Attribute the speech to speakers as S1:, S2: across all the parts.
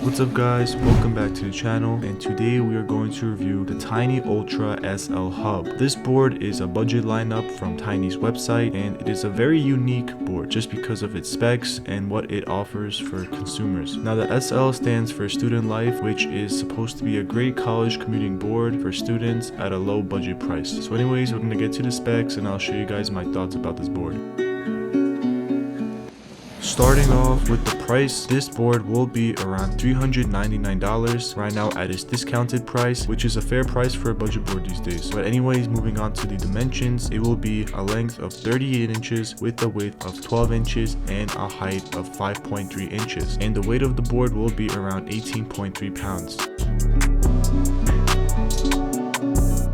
S1: What's up guys, welcome back to the channel, and today we are going to review the Tynee Ultra SL Hub. This board is a budget lineup from Tynee's website, and it is a very unique board just because of its specs and what it offers for consumers. Now the SL stands for Student Life, which is supposed to be a great college commuting board for students at a low budget price. So anyways, we're going to get to the specs and I'll show you guys my thoughts about this board. Starting off with the price, this board will be around $399 right now at its discounted price, which is a fair price for a budget board these days. But anyways, moving on to the dimensions, it will be a length of 38 inches with a width of 12 inches and a height of 5.3 inches. And the weight of the board will be around 18.3 pounds.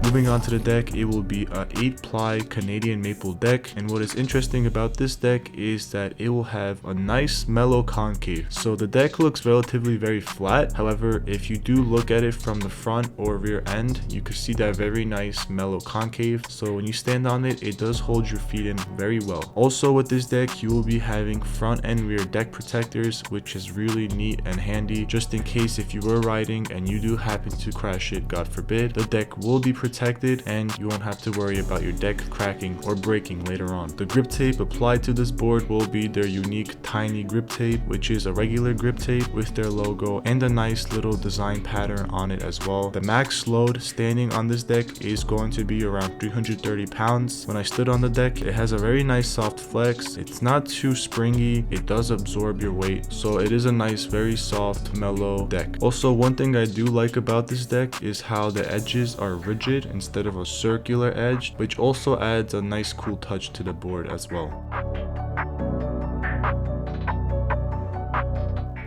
S1: Moving on to the deck, it will be a 8-ply Canadian maple deck, and what is interesting about this deck is that it will have a nice mellow concave. So the deck looks relatively very flat, however if you do look at it from the front or rear end, you can see that very nice mellow concave, so when you stand on it, it does hold your feet in very well. Also with this deck, you will be having front and rear deck protectors, which is really neat and handy just in case if you were riding and you do happen to crash it, God forbid. The deck will be protected and you won't have to worry about your deck cracking or breaking later on. The grip tape applied to this board will be their unique Tynee grip tape, which is a regular grip tape with their logo and a nice little design pattern on it as well. The max load standing on this deck is going to be around 330 pounds. When I stood on the deck, it has a very nice soft flex. It's not too springy, it does absorb your weight, so it is a nice, very soft, mellow deck. Also, one thing I do like about this deck is how the edges are rigid instead of a circular edge, which also adds a nice cool touch to the board as well.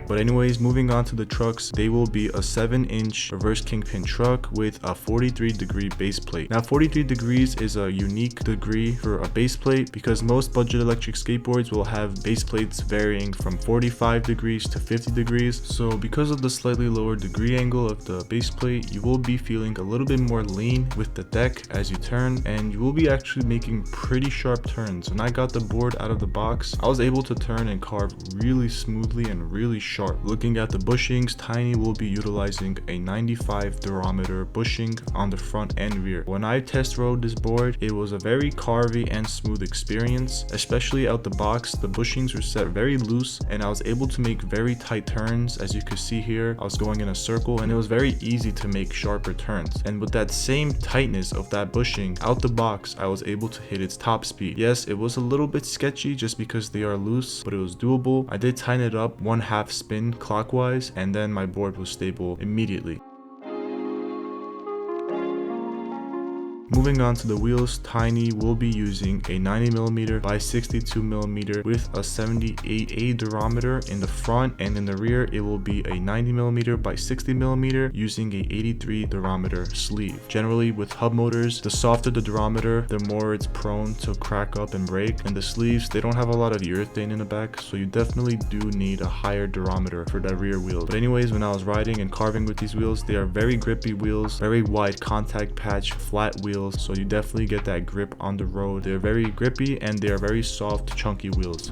S1: But anyways, moving on to the trucks, they will be a 7-inch reverse kingpin truck with a 43-degree base plate. Now 43 degrees is a unique degree for a base plate because most budget electric skateboards will have base plates varying from 45 degrees to 50 degrees. So because of the slightly lower degree angle of the base plate, you will be feeling a little bit more lean with the deck as you turn, and you will be actually making pretty sharp turns. When I got the board out of the box, I was able to turn and carve really smoothly and really sharp. Looking at the bushings, Tynee will be utilizing a 95 durometer bushing on the front and rear. When I test rode this board, it was a very carvy and smooth experience, especially out the box. The bushings were set very loose and I was able to make very tight turns. As you can see here, I was going in a circle and it was very easy to make sharper turns. And with that same tightness of that bushing out the box, I was able to hit its top speed. Yes, it was a little bit sketchy just because they are loose, but it was doable. I did tighten it up 1/2 spin clockwise and then my board was stable immediately. Moving on to the wheels, Tynee will be using a 90mm by 62mm with a 78A durometer in the front, and in the rear it will be a 90mm by 60mm using a 83 durometer sleeve. Generally with hub motors, the softer the durometer, the more it's prone to crack up and break, and the sleeves, they don't have a lot of urethane in the back, so you definitely do need a higher durometer for that rear wheel. But anyways, when I was riding and carving with these wheels, they are very grippy wheels, very wide contact patch, flat wheels, so you definitely get that grip on the road. They're very grippy and they are very soft, chunky wheels.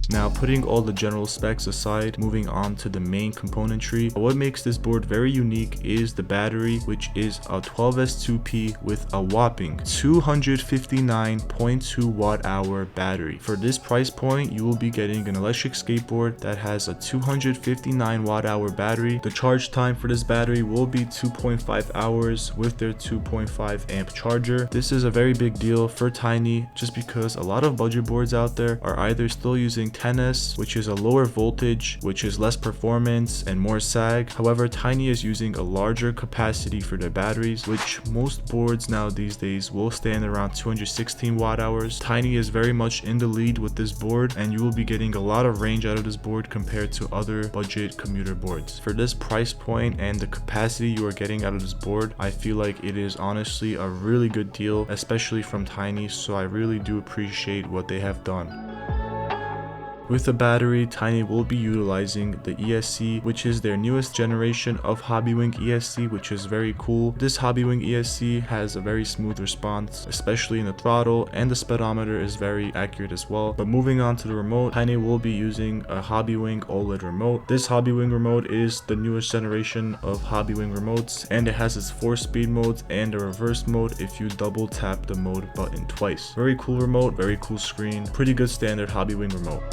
S1: Now, putting all the general specs aside, moving on to the main componentry, what makes this board very unique is the battery, which is a 12S2P with a whopping 259.2 watt-hour battery. For this price point, you will be getting an electric skateboard that has a 259 watt-hour battery. The charge time for this battery will be 2.5 hours with their 2.5 amp charger. This is a very big deal for Tynee just because a lot of budget boards out there are either still using 10S, which is a lower voltage, which is less performance and more sag. However, Tynee is using a larger capacity for their batteries, which most boards now these days will stand around 216 watt hours. Tynee is very much in the lead with this board, and you will be getting a lot of range out of this board compared to other budget commuter boards. For this price point and the capacity you are getting out of this board, I feel like it is honestly a really good deal, especially from Tynee, so I really do appreciate what they have done. With the battery, Tynee will be utilizing the ESC, which is their newest generation of Hobbywing ESC, which is very cool. This Hobbywing ESC has a very smooth response, especially in the throttle, and the speedometer is very accurate as well. But moving on to the remote, Tynee will be using a Hobbywing OLED remote. This Hobbywing remote is the newest generation of Hobbywing remotes, and it has its 4-speed modes and a reverse mode if you double tap the mode button twice. Very cool remote, very cool screen, pretty good standard Hobbywing remote.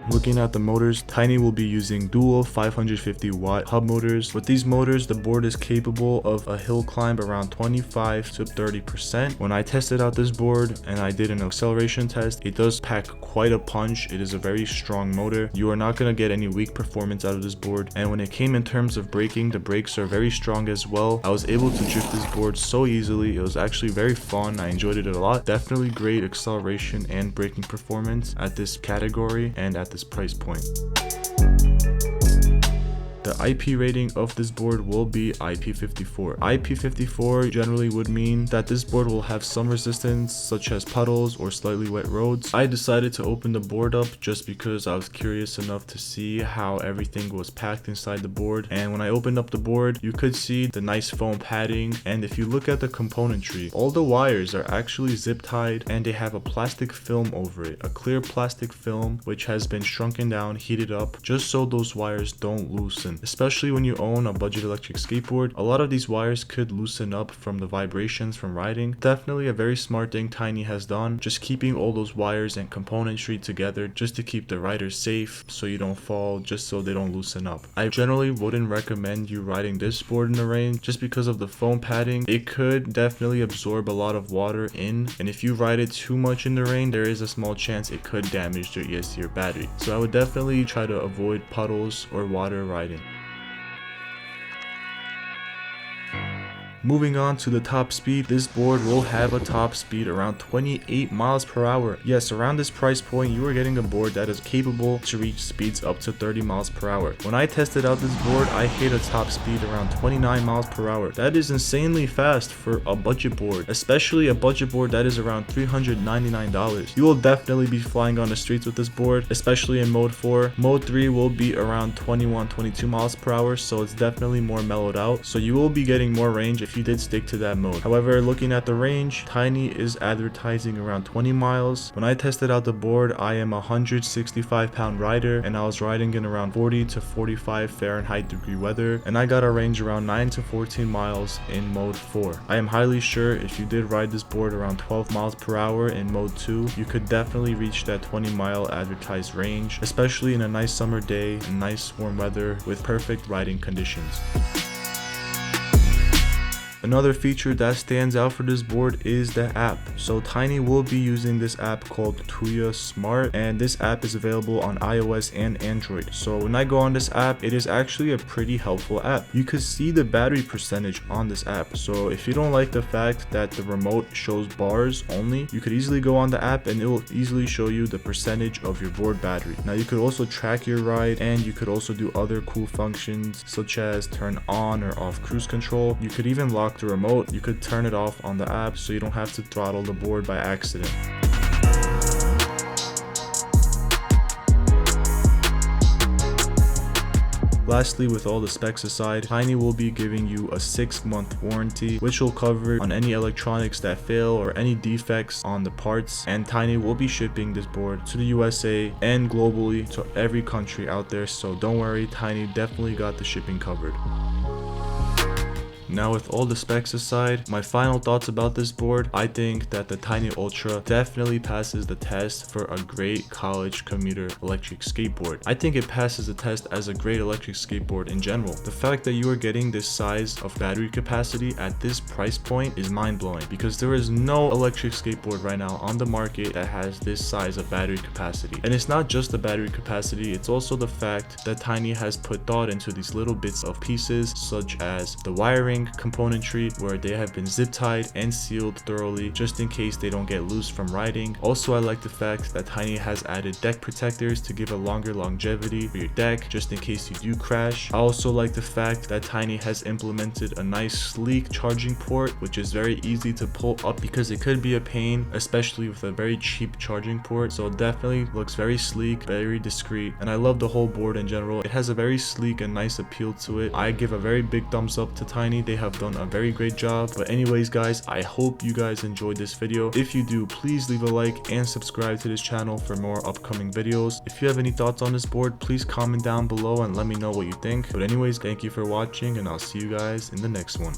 S1: Looking at the motors, Tynee will be using dual 550 watt hub motors. With these motors, the board is capable of a hill climb around 25 to 30%. When I tested out this board and I did an acceleration test, it does pack quite a punch. It is a very strong motor. You are not going to get any weak performance out of this board. And when it came in terms of braking, the brakes are very strong as well. I was able to drift this board so easily. It was actually very fun. I enjoyed it a lot. Definitely great acceleration and braking performance at this category and at this price point. The IP rating of this board will be IP54. IP54 generally would mean that this board will have some resistance, such as puddles or slightly wet roads. I decided to open the board up just because I was curious enough to see how everything was packed inside the board. And when I opened up the board, you could see the nice foam padding. And if you look at the componentry, all the wires are actually zip tied and they have a plastic film over it, a clear plastic film which has been shrunken down, heated up, just so those wires don't loosen. Especially when you own a budget electric skateboard, a lot of these wires could loosen up from the vibrations from riding. Definitely a very smart thing Tynee has done, just keeping all those wires and componentry together just to keep the riders safe so you don't fall, just so they don't loosen up. I generally wouldn't recommend you riding this board in the rain just because of the foam padding. It could definitely absorb a lot of water in, and if you ride it too much in the rain, there is a small chance it could damage your ESC or battery. So I would definitely try to avoid puddles or water riding. Moving on to the top speed, this board will have a top speed around 28 miles per hour. Yes, around this price point, you are getting a board that is capable to reach speeds up to 30 miles per hour. When I tested out this board, I hit a top speed around 29 miles per hour. That is insanely fast for a budget board, especially a budget board that is around $399. You will definitely be flying on the streets with this board, especially in mode 4. Mode 3 will be around 21-22 miles per hour, so it's definitely more mellowed out. So you will be getting more range if you did stick to that mode. However, looking at the range, Tynee is advertising around 20 miles. When I tested out the board, I am a 165-pound rider and I was riding in around 40 to 45 Fahrenheit degree weather, and I got a range around 9 to 14 miles in mode 4. I am highly sure if you did ride this board around 12 miles per hour in mode 2, you could definitely reach that 20-mile advertised range, especially in a nice summer day and nice warm weather with perfect riding conditions. Another feature that stands out for this board is the app. So Tynee will be using this app called Tuya Smart, and this app is available on iOS and Android. So when I go on this app, it is actually a pretty helpful app. You can see the battery percentage on this app. So if you don't like the fact that the remote shows bars only, you could easily go on the app and it will easily show you the percentage of your board battery. Now you could also track your ride, and you could also do other cool functions such as turn on or off cruise control. You could even lock the remote. You could turn it off on the app so you don't have to throttle the board by accident. Lastly, with all the specs aside, Tynee will be giving you a 6-month warranty, which will cover on any electronics that fail or any defects on the parts. And Tynee will be shipping this board to the USA and globally to every country out there, so don't worry, Tynee definitely got the shipping covered. Now, with all the specs aside, my final thoughts about this board, I think that the Tynee Ultra definitely passes the test for a great college commuter electric skateboard. I think it passes the test as a great electric skateboard in general. The fact that you are getting this size of battery capacity at this price point is mind-blowing, because there is no electric skateboard right now on the market that has this size of battery capacity. And it's not just the battery capacity, it's also the fact that Tynee has put thought into these little bits of pieces, such as the wiring, link componentry where they have been zip tied and sealed thoroughly just in case they don't get loose from riding. Also, I like the fact that Tynee has added deck protectors to give a longer longevity for your deck just in case you do crash. I also like the fact that Tynee has implemented a nice sleek charging port, which is very easy to pull up because it could be a pain, especially with a very cheap charging port. So it definitely looks very sleek, very discreet, and I love the whole board in general. It has a very sleek and nice appeal to it. I give a very big thumbs up to Tynee. They have done a very great job. But anyways guys, I hope you guys enjoyed this video. If you do, please leave a like and subscribe to this channel for more upcoming videos. If you have any thoughts on this board, please comment down below and let me know what you think. But anyways, thank you for watching, and I'll see you guys in the next one.